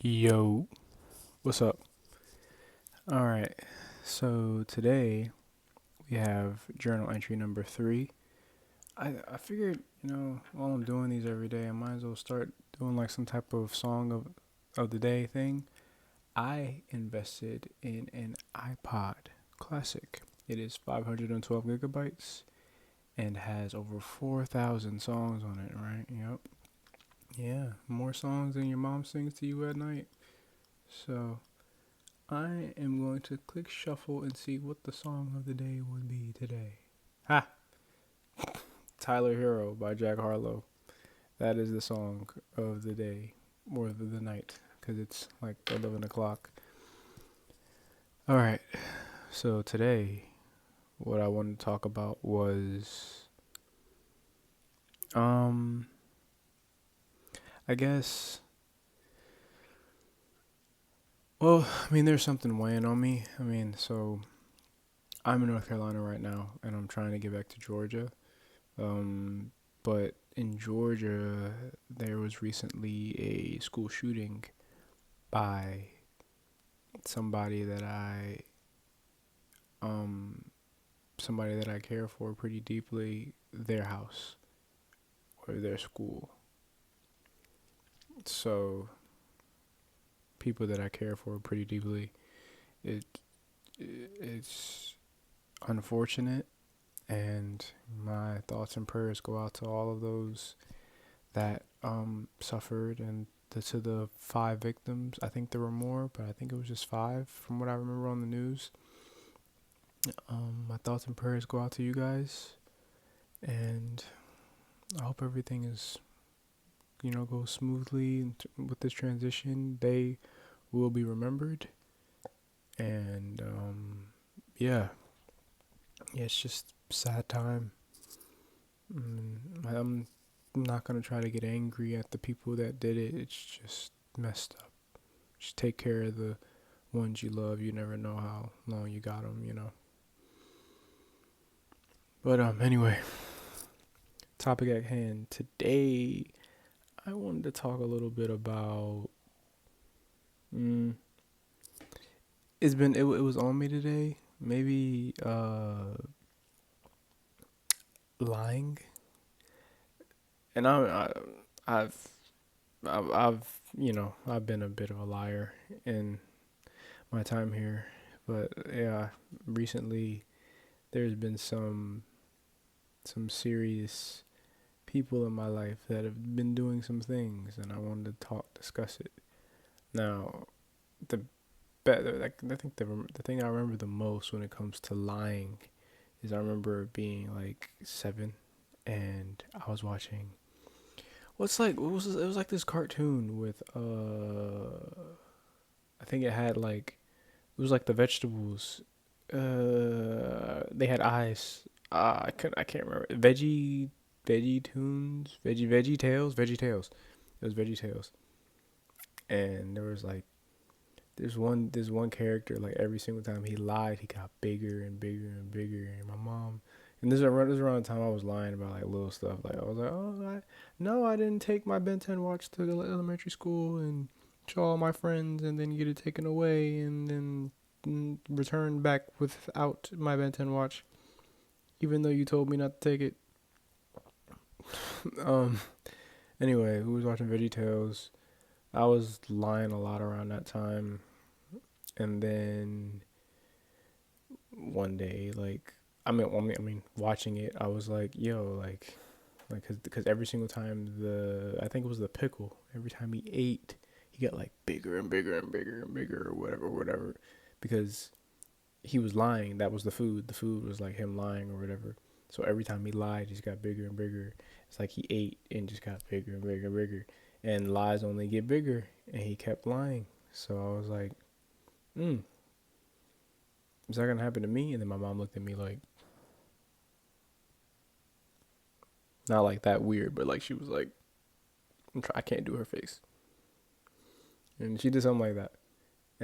Yo, what's up? All right, so today we have journal entry number three. I figured, while I'm doing these every day, I might as well start doing like some type of song of the day thing. I invested in an iPod Classic. It is 512 gigabytes and has over 4,000 songs on it, right? Yep. Yeah, more songs than your mom sings to you at night. So I am going to click shuffle and see what the song of the day would be today. Ha! Tyler Hero by Jack Harlow. That is the song of the day, or the night, because it's like 11 o'clock. Alright, so today, what I wanted to talk about was, um, I guess, there's something weighing on me. So I'm in North Carolina right now, and I'm trying to get back to Georgia. Um, but in Georgia, there was recently a school shooting by somebody that um, somebody that I care for pretty deeply, their house or their school. So people that I care for pretty deeply, it it's unfortunate, and my thoughts and prayers go out to all of those that suffered and to the five victims. I think there were more, but I think it was just five from what I remember on the news. My thoughts and prayers go out to you guys, and I hope everything is goes smoothly with this transition. They will be remembered, and yeah, yeah, it's just sad time. I'm not gonna try to get angry at the people that did it. It's just messed up. Just take care of the ones you love. You never know how long you got them. But anyway, topic at hand today. I wanted to talk a little bit about. Mm, it was on me today. Maybe lying, and I've I've been a bit of a liar in my time here, but yeah, recently there's been some serious people in my life that have been doing some things, and I wanted to discuss it. Now, the like I think the thing I remember the most when it comes to lying is I remember being like 7, and I was watching. It was like this cartoon with I think it was like the vegetables. They had eyes. I can't remember. Veggie Tales. It was Veggie Tales, and there was like there's one character, like every single time he lied, he got bigger and bigger and bigger. And my mom, and this is around the time I was lying about like little stuff. Like I was like, no, I didn't take my Ben 10 watch to the elementary school and show all my friends, and then get it taken away, and then return back without my Ben 10 watch, even though you told me not to take it. um. Anyway, who was watching Veggie Tales? I was lying a lot around that time, and then one day, like, watching it, I was like, yo, because every single time I think it was the pickle, every time he ate, he got like bigger and bigger and bigger and bigger, or whatever, because he was lying. That was the food. The food was like him lying or whatever. So every time he lied, he just got bigger and bigger. It's like he ate and just got bigger and bigger and bigger. And lies only get bigger, and he kept lying. So I was like, is that gonna happen to me? And then my mom looked at me like, not like that weird, but like she was like, I can't do her face, and she did something like that,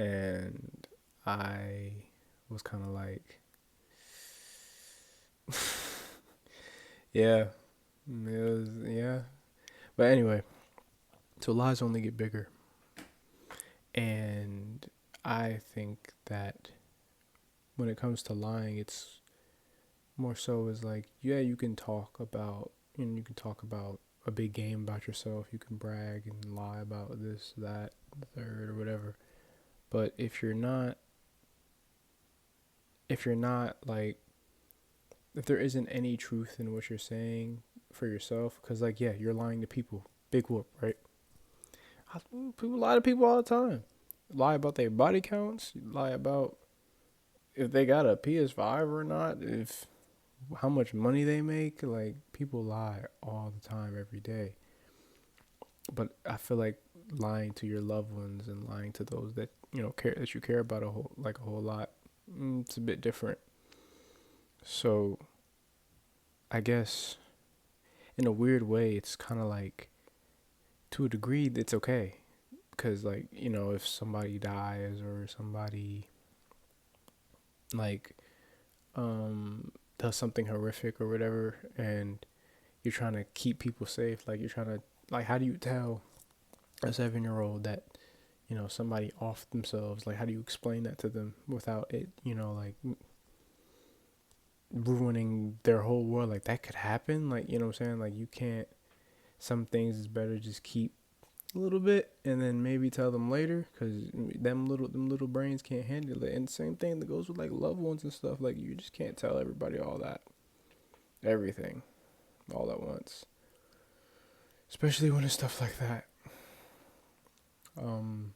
and I was kind of like, yeah, yeah. But anyway, so lies only get bigger, And I think that when it comes to lying, it's more so is like, yeah, you can talk about, you can talk about a big game about yourself. You can brag and lie about this, that, the third, or whatever. But if you're not like, if there isn't any truth in what you're saying for yourself, because like, yeah, you're lying to people. Big whoop, right? People lie to people all the time. Lie about their body counts. Lie about if they got a PS5 or not. If how much money they make. Like people lie all the time, every day. But I feel like lying to your loved ones and lying to those that care that you care about a whole lot. It's a bit different. So I guess in a weird way, it's kind of like to a degree it's okay because like if somebody dies or somebody like does something horrific or whatever, and you're trying to keep people safe, like you're trying to like how do you tell a 7-year-old that somebody off themselves, like how do you explain that to them without it like ruining their whole world? Like that could happen, like what I'm saying, like you can't, some things is better just keep a little bit and then maybe tell them later because them little brains can't handle it. And the same thing that goes with like loved ones and stuff, like you just can't tell everybody all that, everything all at once, especially when it's stuff like that. um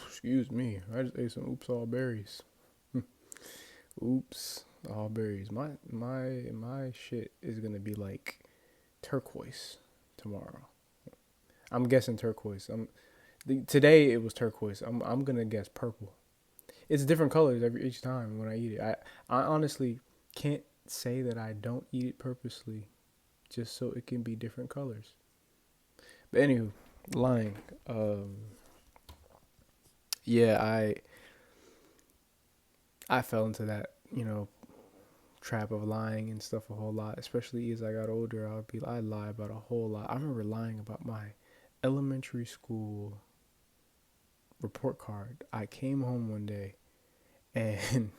Excuse me, I just ate some oops all berries. Oops all berries. My shit is gonna be like turquoise tomorrow. I'm guessing turquoise. Today it was turquoise. I'm gonna guess purple. It's different colors each time when I eat it. I honestly can't say that I don't eat it purposely, just so it can be different colors. But anywho, lying. Yeah, I fell into that trap of lying and stuff a whole lot. Especially as I got older, I'd lie about a whole lot. I remember lying about my elementary school report card. I came home one day and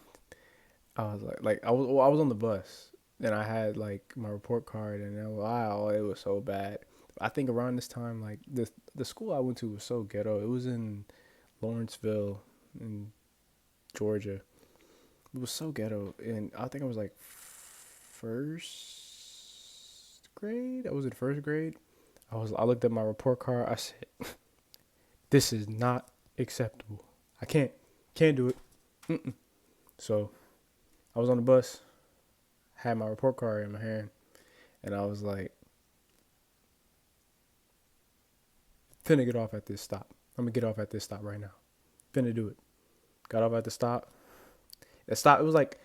I was I was on the bus and I had like my report card and wow, it was so bad. I think around this time, like the school I went to was so ghetto. It was in Lawrenceville in Georgia. It was so ghetto, and I think I was like first grade. I was in first grade. I looked at my report card. I said, "This is not acceptable. I can't do it." Mm-mm. So I was on the bus, had my report card in my hand, and I was like, "Finna get off at this stop. I'm gonna get off at this stop right now. Finna do it." Got off at the stop. The stop. It was like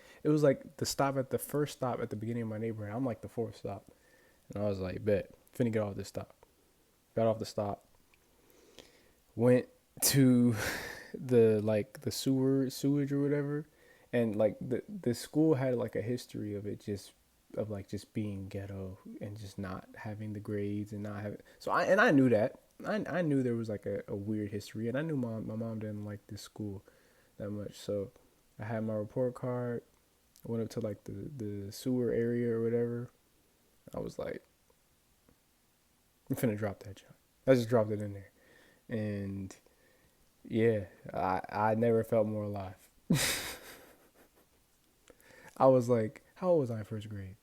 the stop at the first stop at the beginning of my neighborhood. I'm like the fourth stop, and I was like, "Bet, finna get off this stop." Got off the stop. Went to the sewage or whatever, and like the school had like a history of it just being ghetto and just not having the grades and not having, so I knew that. I knew there was like a weird history, and I knew my mom didn't like this school that much. So I had my report card. I went up to like the sewer area or whatever. I was like, I'm finna drop that junk. I just dropped it in there. And yeah, I never felt more alive. I was like, how old was I in first grade?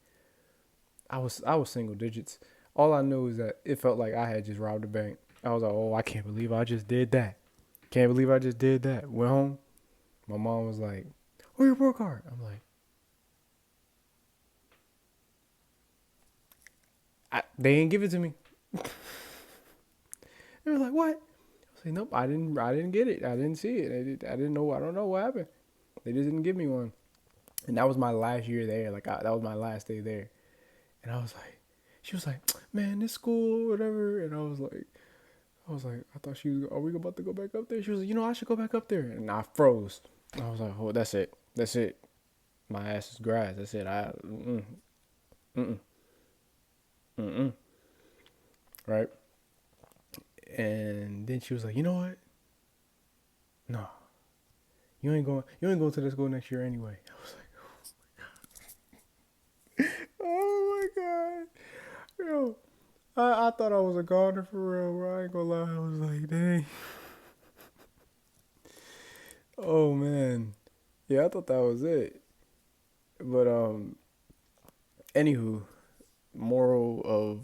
I was single digits. All I knew is that it felt like I had just robbed a bank. I was like, oh, I can't believe I just did that. Can't believe I just did that. Went home. My mom was like, where's your report card? I'm like, they didn't give it to me. They were like, what? I was like, nope, I didn't get it. I didn't see it. I didn't know. I don't know what happened. They just didn't give me one. And that was my last year there. That was my last day there. And I was like, she was like, man, this school, whatever. And I was like, I thought are we about to go back up there? She was like, I should go back up there. And I froze. I was like, oh, that's it. That's it. My ass is grass. That's it. Mm-mm, mm-mm, right? And then she was like, you know what? No, you ain't going. You ain't going to the school next year anyway. I was like, oh my god, yo. I thought I was a goner for real, bro. I ain't gonna lie. I was like, dang. Oh man. Yeah, I thought that was it. But anywho, moral of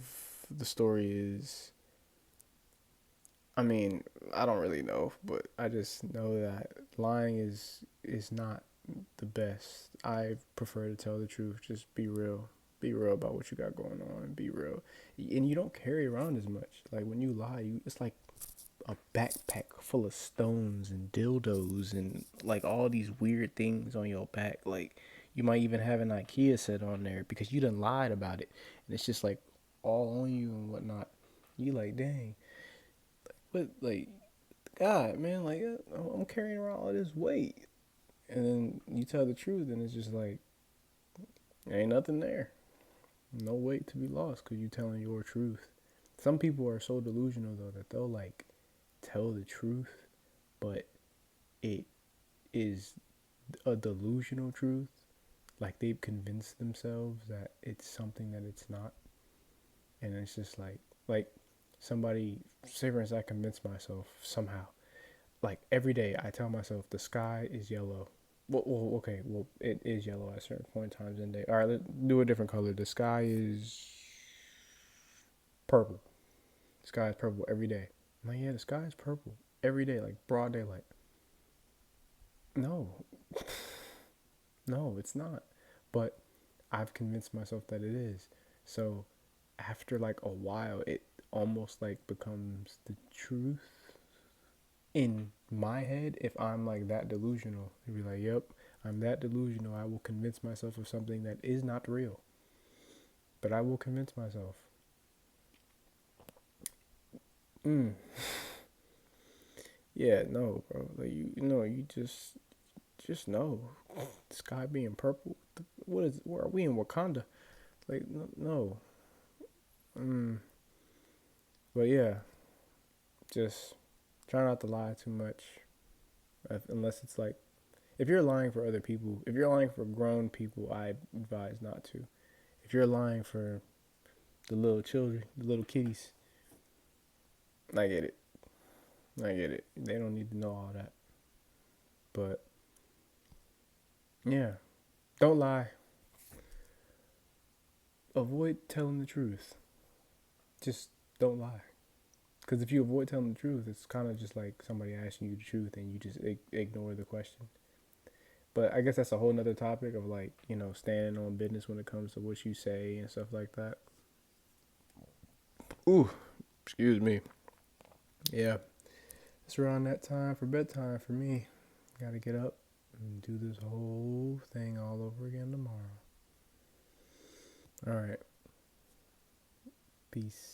the story is, I mean, I don't really know, but I just know that lying is not the best. I prefer to tell the truth. Just be real. Be real about what you got going on. Be real, and you don't carry around as much. Like when you lie, it's like a backpack full of stones and dildos and like all these weird things on your back. Like you might even have an IKEA set on there because you done lied about it, and it's just like all on you and whatnot. You like, dang, but like, God, man, like I'm carrying around all this weight, and then you tell the truth, and it's just like ain't nothing there, no weight to be lost because you telling your truth. Some people are so delusional though that they'll like tell the truth, but it is a delusional truth. Like they've convinced themselves that it's something that it's not, and it's just like somebody, say for instance, I convince myself somehow, like every day I tell myself the sky is yellow. Okay, well it is yellow at certain point in times in the day. All right, let's do a different color. The sky is purple. The sky is purple every day. I'm like, yeah, the sky is purple every day, like broad daylight. No, no, it's not. But I've convinced myself that it is. So after like a while, it almost like becomes the truth in my head. If I'm like that delusional, you'd be like, yep, I'm that delusional. I will convince myself of something that is not real, but I will convince myself. Mm. Yeah, no, bro. Like you know, you just know. The sky being purple. What is? Where are we in Wakanda? Like no. Mm. But yeah, just try not to lie too much, unless it's like if you're lying for other people. If you're lying for grown people, I advise not to. If you're lying for the little children, the little kitties, I get it. I get it. They don't need to know all that. But yeah, don't lie. Avoid telling the truth. Just don't lie. Because if you avoid telling the truth, it's kind of just like somebody asking you the truth and you just ignore the question. But I guess that's a whole nother topic of like, standing on business when it comes to what you say and stuff like that. Ooh, excuse me. Yeah, it's around that time for bedtime for me. Gotta get up and do this whole thing all over again tomorrow. All right. Peace.